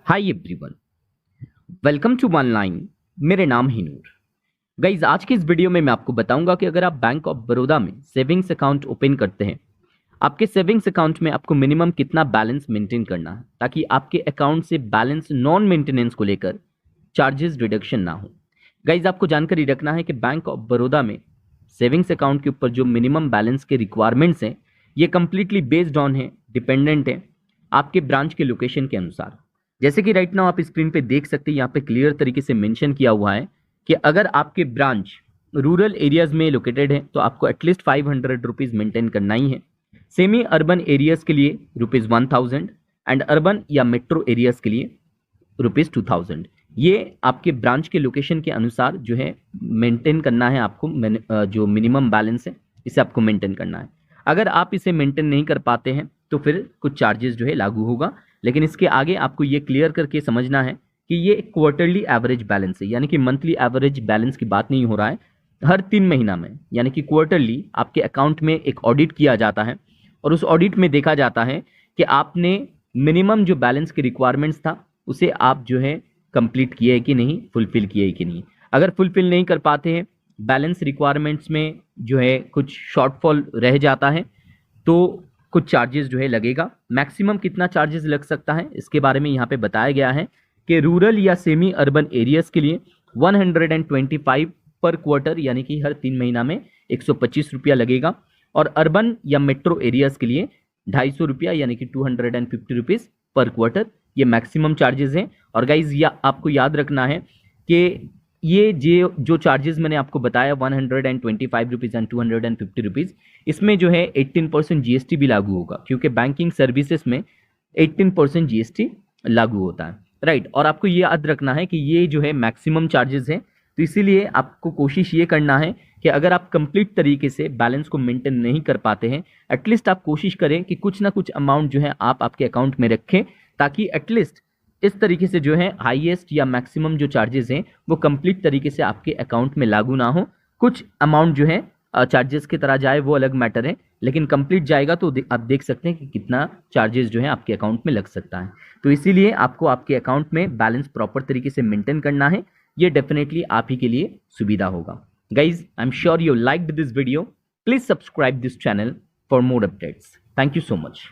Hi everyone, welcome to one line. मेरे नाम है नूर। गाइज, आज की इस वीडियो में मैं आपको बताऊंगा कि अगर आप बैंक ऑफ बड़ौदा में सेविंग्स अकाउंट ओपन करते हैं, आपके सेविंग्स अकाउंट में आपको मिनिमम कितना बैलेंस मेंटेन करना है ताकि आपके अकाउंट से बैलेंस नॉन मेंटेनेंस को लेकर चार्जेस रिडक्शन ना हो। गाइज, आपको जानकारी रखना है कि बैंक ऑफ बड़ौदा में सेविंग्स अकाउंट के ऊपर जो मिनिमम बैलेंस के रिक्वायरमेंट्स हैं, ये कंप्लीटली बेस्ड ऑन है, डिपेंडेंट है आपके ब्रांच के लोकेशन के अनुसार। जैसे कि राइट नाउ आप स्क्रीन पे देख सकते हैं, यहाँ पे क्लियर तरीके से मेंशन किया हुआ है कि अगर आपके ब्रांच रूरल एरियाज में लोकेटेड है तो आपको एटलीस्ट 500 रुपीज मेंटेन करना ही है। सेमी अर्बन एरियाज के लिए ₹1000 एंड अर्बन या मेट्रो एरियाज के लिए ₹2000। ये आपके ब्रांच के लोकेशन के अनुसार जो है मेंटेन करना है आपको। जो मिनिमम बैलेंस है इसे आपको मेंटेन करना है। अगर आप इसे मेंटेन नहीं कर पाते हैं तो फिर कुछ चार्जेस जो है लागू होगा, लेकिन इसके आगे आपको ये क्लियर करके समझना है कि ये क्वार्टरली एवरेज बैलेंस है, यानी कि मंथली एवरेज बैलेंस की बात नहीं हो रहा है। हर 3 महीना में यानी कि क्वार्टरली आपके अकाउंट में एक ऑडिट किया जाता है और उस ऑडिट में देखा जाता है कि आपने मिनिमम जो बैलेंस की रिक्वायरमेंट्स था उसे आप जो है कंप्लीट किए है कि नहीं, फुलफिल किए है कि नहीं। अगर फुलफिल नहीं कर पाते हैं, बैलेंस रिक्वायरमेंट्स में जो है कुछ शॉर्टफॉल रह जाता है तो कुछ चार्जेस जो है लगेगा। मैक्सिमम कितना चार्जेस लग सकता है इसके बारे में यहाँ पे बताया गया है कि रूरल या सेमी अर्बन एरियाज के लिए 125 पर क्वार्टर यानी कि हर 3 महीना में 125 रुपया लगेगा, और अर्बन या मेट्रो एरियाज के लिए 250 रुपया यानी कि 250 रुपीज पर क्वार्टर ये मैक्सिमम चार्जेस हैं। और गाइज आपको याद रखना है कि ये जो चार्जेस मैंने आपको बताया 125 रुपीज़ एंड 250 रुपीज़, इसमें जो है 18% जीएसटी भी लागू होगा, क्योंकि बैंकिंग सर्विसेज में 18% जीएसटी लागू होता है, राइट। और आपको ये याद रखना है कि ये जो है मैक्सिमम चार्जेस हैं, तो इसीलिए आपको कोशिश ये करना है कि अगर आप कंप्लीट तरीके से बैलेंस को मेंटेन नहीं कर पाते हैं, एटलीस्ट आप कोशिश करें कि कुछ ना कुछ अमाउंट जो है आप आपके अकाउंट में रखें, ताकि एटलीस्ट इस तरीके से जो है हाईएस्ट या मैक्सिमम जो चार्जेस हैं वो कंप्लीट तरीके से आपके अकाउंट में लागू ना हो। कुछ अमाउंट जो है चार्जेस की तरह जाए वो अलग मैटर है, लेकिन कंप्लीट जाएगा तो आप देख सकते हैं कि कितना चार्जेस जो है आपके अकाउंट में लग सकता है। तो इसीलिए आपको आपके अकाउंट में बैलेंस प्रॉपर तरीके से मेंटेन करना है। ये डेफिनेटली आप ही के लिए सुविधा होगा। Guys, I am sure you liked this video. Please subscribe this channel for more updates. Thank you so much.